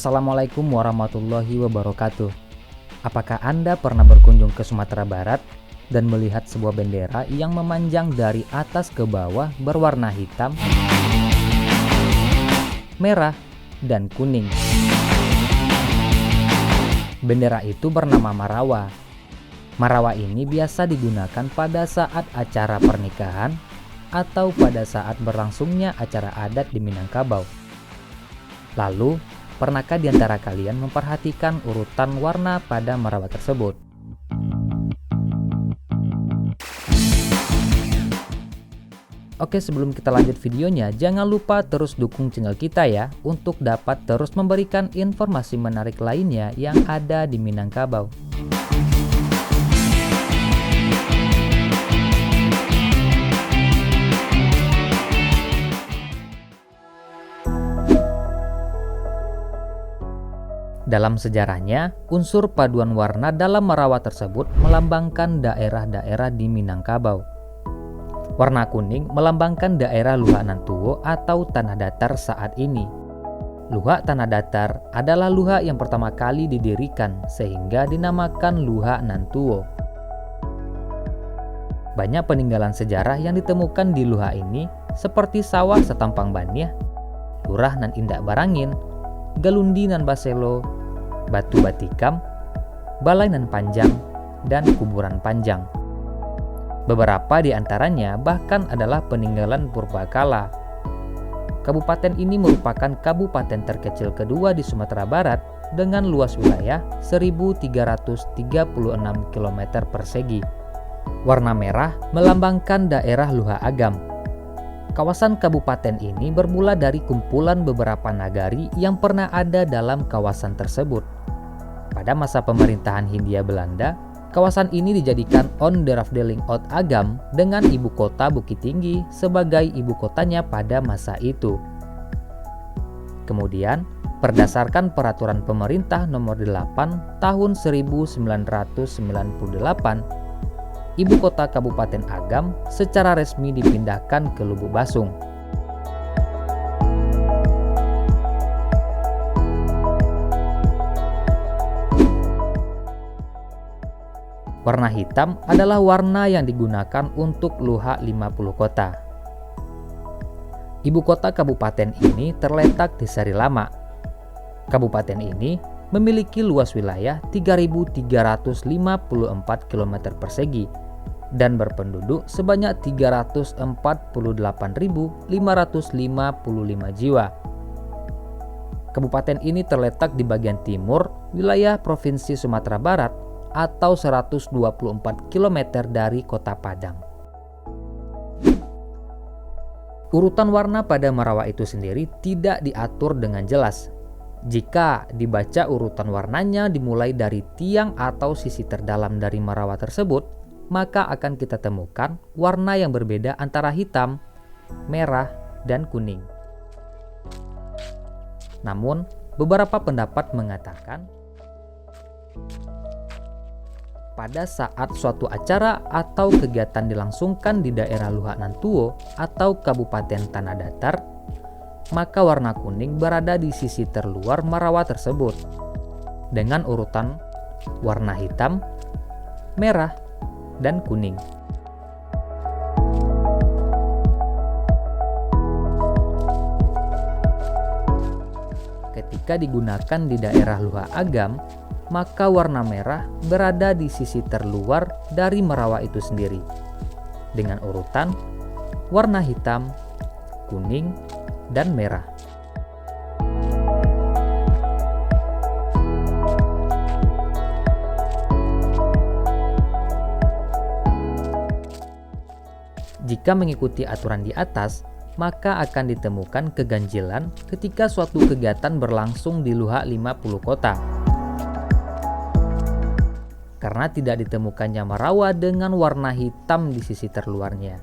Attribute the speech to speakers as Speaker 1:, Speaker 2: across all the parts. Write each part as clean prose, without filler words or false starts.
Speaker 1: Assalamualaikum warahmatullahi wabarakatuh. Apakah Anda pernah berkunjung ke Sumatera Barat dan melihat sebuah bendera yang memanjang dari atas ke bawah berwarna hitam, merah, dan kuning? Bendera itu bernama Marawa. Marawa ini biasa digunakan pada saat acara pernikahan atau pada saat berlangsungnya acara adat di Minangkabau. Lalu, pernahkah di antara kalian memperhatikan urutan warna pada Marawa tersebut? Oke, sebelum kita lanjut videonya, jangan lupa terus dukung channel kita ya, untuk dapat terus memberikan informasi menarik lainnya yang ada di Minangkabau. Dalam sejarahnya, unsur paduan warna dalam Marawa tersebut melambangkan daerah-daerah di Minangkabau. Warna kuning melambangkan daerah Luhak Nantuo atau tanah datar saat ini. Luhak tanah datar adalah Luhak yang pertama kali didirikan sehingga dinamakan Luhak Nantuo. Banyak peninggalan sejarah yang ditemukan di Luhak ini seperti sawah setampang Baniah, lurah nan indak barangin, galundi nan baselo, batu batikam, balai nan panjang, dan kuburan panjang. Beberapa di antaranya bahkan adalah peninggalan purbakala. Kabupaten ini merupakan kabupaten terkecil kedua di Sumatera Barat dengan luas wilayah 1.336 km persegi. Warna merah melambangkan daerah Luhak Agam. Kawasan kabupaten ini bermula dari kumpulan beberapa nagari yang pernah ada dalam kawasan tersebut. Pada masa pemerintahan Hindia Belanda, kawasan ini dijadikan Onderafdeling Oud Agam dengan ibu kota Bukit Tinggi sebagai ibu kotanya pada masa itu. Kemudian, berdasarkan peraturan pemerintah nomor 8 tahun 1998, ibu kota Kabupaten Agam secara resmi dipindahkan ke Lubuk Basung. Warna hitam adalah warna yang digunakan untuk Luhak 50 kota. Ibu kota kabupaten ini terletak di Sari Lama. Kabupaten ini memiliki luas wilayah 3.354 km persegi dan berpenduduk sebanyak 348.555 jiwa. Kabupaten ini terletak di bagian timur wilayah Provinsi Sumatera Barat atau 124 km dari Kota Padang. Urutan warna pada Marawa itu sendiri tidak diatur dengan jelas. Jika dibaca urutan warnanya dimulai dari tiang atau sisi terdalam dari Marawa tersebut, maka akan kita temukan warna yang berbeda antara hitam, merah, dan kuning. Namun, beberapa pendapat mengatakan pada saat suatu acara atau kegiatan dilangsungkan di daerah Luhak Nantuo atau Kabupaten Tanah Datar, maka warna kuning berada di sisi terluar Marawa tersebut dengan urutan warna hitam, merah, dan kuning. Ketika digunakan di daerah Luhak Agam, maka warna merah berada di sisi terluar dari Marawa itu sendiri dengan urutan warna hitam, kuning, dan merah. Jika mengikuti aturan di atas, maka akan ditemukan keganjilan ketika suatu kegiatan berlangsung di Luhak 50 kota. Karena tidak ditemukannya Marawa dengan warna hitam di sisi terluarnya.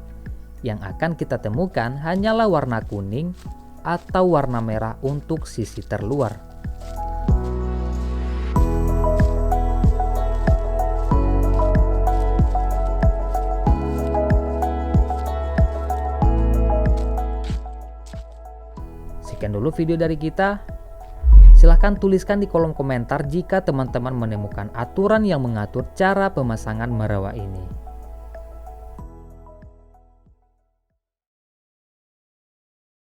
Speaker 1: Yang akan kita temukan hanyalah warna kuning atau warna merah untuk sisi terluar. Sekian dulu video dari kita. Silahkan tuliskan di kolom komentar jika teman-teman menemukan aturan yang mengatur cara pemasangan merewa ini.